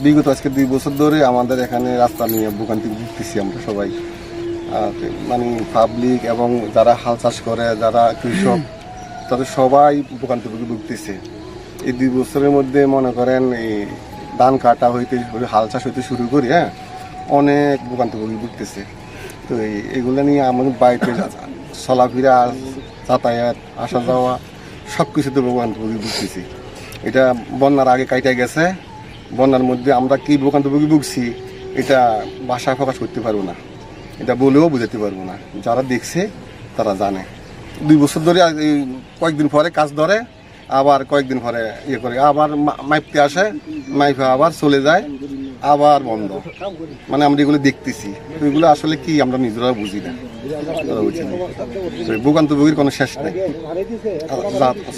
বিগত আজকে 2 বছর ধরে আমাদের এখানে রাস্তা নিয়ে ভোগান্তি ভুগতেছি আমরা সবাই, মানে পাবলিক এবং যারা হাল চাষ করে, যারা কৃষক, তাদের সবাই ভোগান্তি ভুগতেছে। এই 2 বছরের মধ্যে মনে করেন এই ধান কাটা হইতে হাল চাষ হইতে শুরু করি, অনেক ভোগান্তি ভুগতেছে। তো এগুলো নিয়ে আমাদের বাড়িতে চলাফেরা, যাতায়াত, আসা যাওয়া সব কিছুতে ভোগান্তি ভুগতেছি। এটা বন্যার আগে কাইটা গেছে, বন্যার মধ্যে আমরা কি ভোগান্তি ভুগছি এটা ভাষায় প্রকাশ করতে পারবো না, এটা বলেও বুঝাতে পারবো না। যারা দেখছে তারা জানে। 2 বছর ধরে কয়েকদিন পরে কাজ ধরে, আবার কয়েকদিন পরে করে, আবার মাইপতে আসে, মাইপে আবার চলে যায়, আবার বন্ধ। মানে আমরা এগুলো দেখতেছি, এগুলো আসলে কি আমরা নিজেরা বুঝি না, বুঝি না। ভোগান্তি ভোগের কোনো শেষ নেই।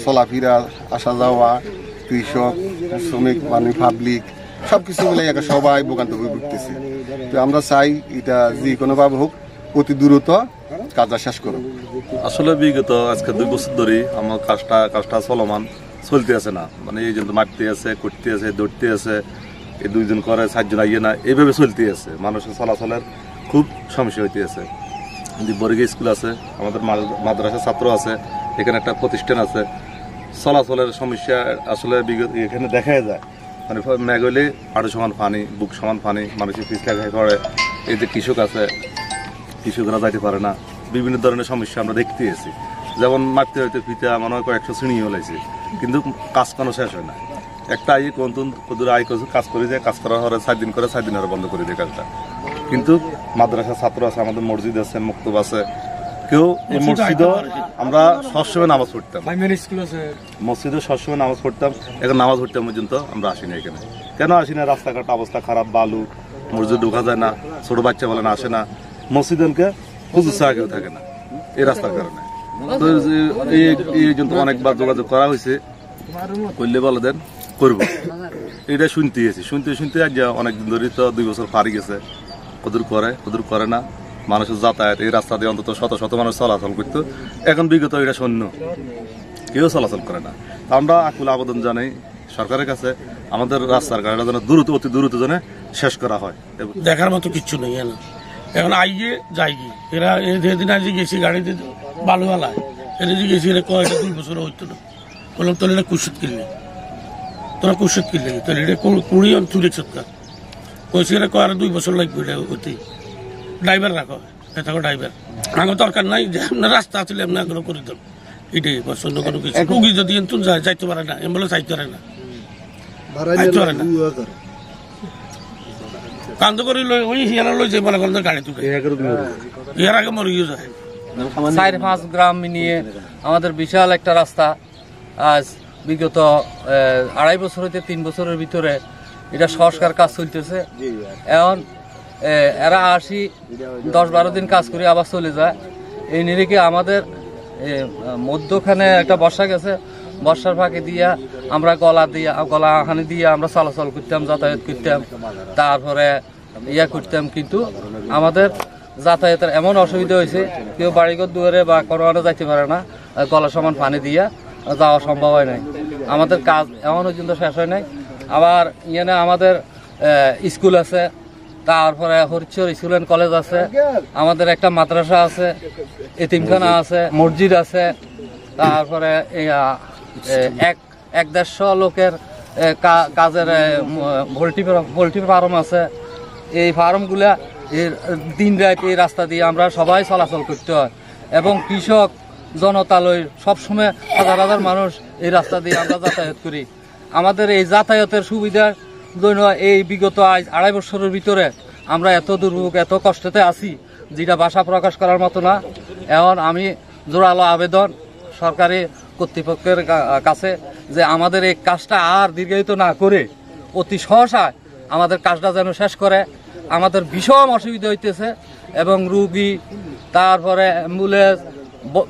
চলাফেরা, আসা যাওয়া, কৃষক, শ্রমিক, মানে পাবলিক সবকিছু মিলে সবাই ভোগান্তি ভুগতেছে। তো আমরা চাই এটা যে কোনোভাবে হোক অতি দ্রুত কাজটা শেষ করুন। আসলে বিগত আজকে 2 বছর ধরে আমার কাজটা চলমান চলতে আছে না, মানে এই জন্য মারতে আছে, করতে আছে, দৌড়তে আছে, এই 2 জন করে 4 জন আইয়ে না, এইভাবে চলতে আছে। মানুষের চলাচলের খুব সমস্যা হইতে আছে। বর্গী স্কুল আছে, আমাদের মাদ্রাসা ছাত্র আছে, এখানে একটা প্রতিষ্ঠান আছে। চলাচলের সমস্যা আসলে বিগত এখানে দেখা যায়, মানে মেঘ হইলে হাঁটু সমান পানি, বুক সমান পানি, মানুষের পিছলা খাই পড়ে। এই যে কৃষক আছে, কৃষকরা যাইতে পারে না, বিভিন্ন ধরনের সমস্যা আমরা দেখতে এসেছি। যেমন মারতে হইতে ফিতা মনে হয় 100 শ্রেণী হলাইছে, কিন্তু কাজ কোনো শেষ হয় না। একটা আইয়ে কদূর আই কাজ করে যায়, কাজ করার পরে 4 দিন করে, 4 দিন আর বন্ধ করে দেয় কাজটা। কিন্তু মাদ্রাসা ছাত্র আছে, আমাদের মসজিদ আছে, মক্তব আছে, কেউ মসজিদও আমরা সবসময় নামাজ পড়তাম, মসজিদে সবসময় নামাজ পড়তাম। এখন নামাজ পড়তে পর্যন্ত আমরা আসি না এখানে। কেন আসি না? রাস্তাঘাট অবস্থা খারাপ, বালু, মসজিদ ঢোকা যায় না, ছোট বাচ্চা বলে না আসে না, মসজিদকে হুজুর ছাড়া কেউ থাকে না এই রাস্তার কারণে। তো এই জন্য অনেকবার যোগাযোগ করা হয়েছে, করলে বলে দেন করবো, এটা শুনতে আজ অনেকদিন ধরে তো 2 বছর পারি গেছে। কদূর করে না, মানুষের যাতায়াত এই রাস্তা দিয়ে অন্তত শত শত মানুষ চলাচল করতো, এখন বিগত এটা শূন্য, কেউ চলাচল করে না। আমরা আকুল আবেদন জানাই সরকারের কাছে, আমাদের রাস্তার গাড়িটা যেন অতি দ্রুত যেন শেষ করা হয়। দেখার মতো কিচ্ছু নেই এখন আইয়ে যাই কি এরা যেদিন আজ গেছি গাড়িতে বালুওয়ালায়, এরা যে গেছি এরা কয়টা 2 বছর হইতো না। বললাম তোর এটা কুশত কিনলে, তোরা কুশত কিনলে তোর এটা কুড়ি চুরি সৎকার কইছি, এরা কয় 2 বছর লাগবে এটা হইতে। ড্রাইভার রাখো, থাকো ড্রাইভার, আমার দরকার নাই যে আপনার রাস্তা আসলে এমনি আগ্রহ করে দেন, এটাই অন্য কোনো কিছু। রুগী যদি এনতুন যাইতে পারে না, এম্বুলেন্স যাইতে পারে না, কান্দ করে ওই হিয়ারা লই যে মনে করেন গাড়ি তুলে ইয়ার আগে মরিয়ে যায়। 4-5 গ্রাম নিয়ে আমাদের বিশাল একটা রাস্তা আজ বিগত 2.5 বছর হইতে 3 বছরের ভিতরে এটা সংস্কার কাজ চলতেছে। এখন এরা 10-12 দিন কাজ করে আবার চলে যায়। এই নিরিখে আমাদের মধ্যখানে একটা বর্ষা গেছে, বর্ষার ফাঁকে দিয়া আমরা গলা হানি দিয়ে আমরা চলাচল করতাম, যাতায়াত করতাম, তারপরে করতাম। কিন্তু আমাদের যাতায়াতের এমন অসুবিধা হয়েছে, কেউ বাড়িঘর দুয়ারে বা কোনো যাইতে পারে না, গলা সমান পানি দিয়া যাওয়া সম্ভব হয় নাই। আমাদের কাজ এমন পর্যন্ত শেষ হয় নাই। আবার আমাদের স্কুল আছে, তারপরে হরিশ্বর স্কুল অ্যান্ড কলেজ আছে, আমাদের একটা মাদ্রাসা আছে, এতিমখানা আছে, মসজিদ আছে, তারপরে 1-150 লোকের কাজের পোল্ট্রি ফার্ম আছে। এই ফার্মগুলা দিন রাত এই রাস্তা দিয়ে আমরা সবাই চলাচল করতে হয়, এবং কৃষক জনতালয় সবসময় হাজার হাজার মানুষ এই রাস্তা দিয়ে আমরা যাতায়াত করি। আমাদের এই যাতায়াতের সুবিধার জন্য এই বিগত 2.5 বছরের ভিতরে আমরা এত দুর্ভোগ, এত কষ্টতে আছি যেটা ভাষা প্রকাশ করার মতো না। এখন আমি জোরালো আবেদন সরকারি কর্তৃপক্ষের কাছে যে আমাদের এই কাজটা আর দীর্ঘায়িত না করে অতি সহসায় আমাদের কাজটা যেন শেষ করে। আমাদের ভীষণ অসুবিধা হইতেছে, এবং রুগী, তারপরে অ্যাম্বুলেন্স,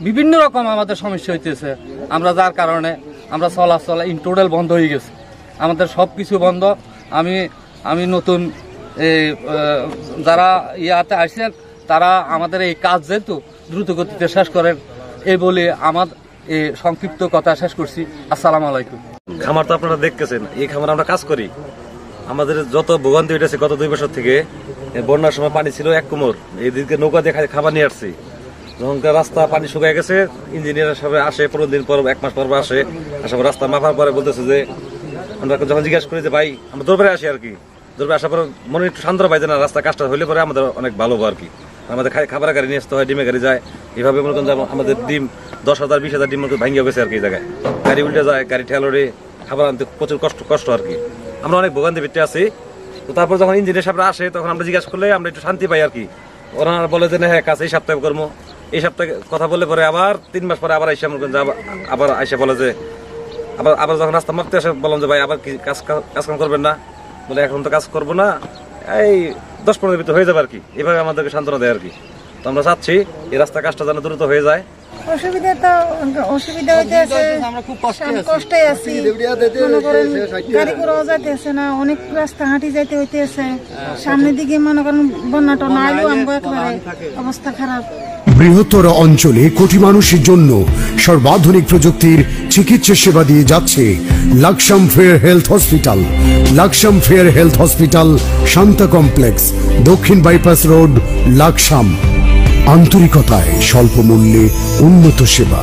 বিভিন্ন রকম আমাদের সমস্যা হইতেছে। আমরা যার কারণে আমরা চলাচল ইন টোটাল বন্ধ হয়ে গেছে, আমাদের সব কিছু বন্ধ। আমি নতুন যারা ইয়াতে আসছেন তারা আমাদের এই কাজ যেহেতু দ্রুত গতিতে শেষ করেন, এই বলে আমার এই সংক্ষিপ্ত কথা শেষ করছি। আসসালামু আলাইকুম। খামার তো আপনারা দেখতেছেন, এই খামার আমরা কাজ করি, আমাদের যত ভোগান্তি হইতেছে গত 2 বছর থেকে, বন্যার সময় পানি ছিল 1 কোমর, এইদিকে নৌকা দিয়ে খাবার নিয়ে আসছি। যখন রাস্তা পানি শুকায় গেছে, ইঞ্জিনিয়ার সবাই আসে 15 দিন পর, 1 মাস পর আসে, আসার পর রাস্তা মাপার পরে বলতেছে যে, আমরা যখন জিজ্ঞাসা করি যে ভাই আমরা দরবারে আসি আর কি, দরবারে আসার পর মনে একটু শান্ত পাই যে না রাস্তা কাজটা হইলে পরে আমাদের অনেক ভালো আর কি। আমাদের খাবারের গাড়ি নিয়ে আসতে হয়, ডিমের গাড়ি যায়, এইভাবে মনে করেন আমাদের ডিম 10,000 20,000 ডিম ভাঙ্গিয়ে গেছে আর কি। এই জায়গায় গাড়ি উল্টে যায়, গাড়ি ঠেলোরে খাবার আনতে প্রচুর কষ্ট আর কি। আমরা অনেক ভোগান্তি ভিত্তি আছি। তো তারপর যখন ইঞ্জিনিয়ার সাহেবরা আসে তখন আমরা জিজ্ঞাসা করলে আমরা একটু শান্তি পাই আর কি। ওনারা বলে যে না হ্যাঁ কাজ এই সপ্তাহে করবো, এই সপ্তাহে কথা বললে পরে আবার 3 মাস পরে আবার আইসা মনে করেন আবার আইসা বলে যে আবার যখন রাস্তা মাপতে আসে বললাম যে ভাই আবার কি কাজ করবেন না, বলে এখন তো কাজ করবো না, এই 10-15 ভিতরে হয়ে যাবে আর কি। এভাবে আমাদেরকে সান্ত্বনা দেয় আর কি। তো আমরা চাচ্ছি এই রাস্তা কাজটা যেন দ্রুত হয়ে যায়। অসুবিধা হইতেছে, কষ্টে আছি, মনে করেন গাড়ি ঘোড়াও যাইতেছে না, অনেক রাস্তা হাঁটি যাইতে হইতেছে। সামনের দিকে মনে করেন বন্যা টন্যা আইলেও আমগো একেবারে অবস্থা খারাপ। বৃহত্তর অঞ্চলে কোটি মানুষের জন্য সর্বাধুনিক প্রযুক্তির চিকিৎসা সেবা দিয়ে যাচ্ছে Laksam fair health hospital. Laksam fair health hospital, Shanta complex, দক্ষিণ বাইপাস রোড, লাকসাম। আন্তরিকতায় স্বল্প মূল্যে উন্নত সেবা।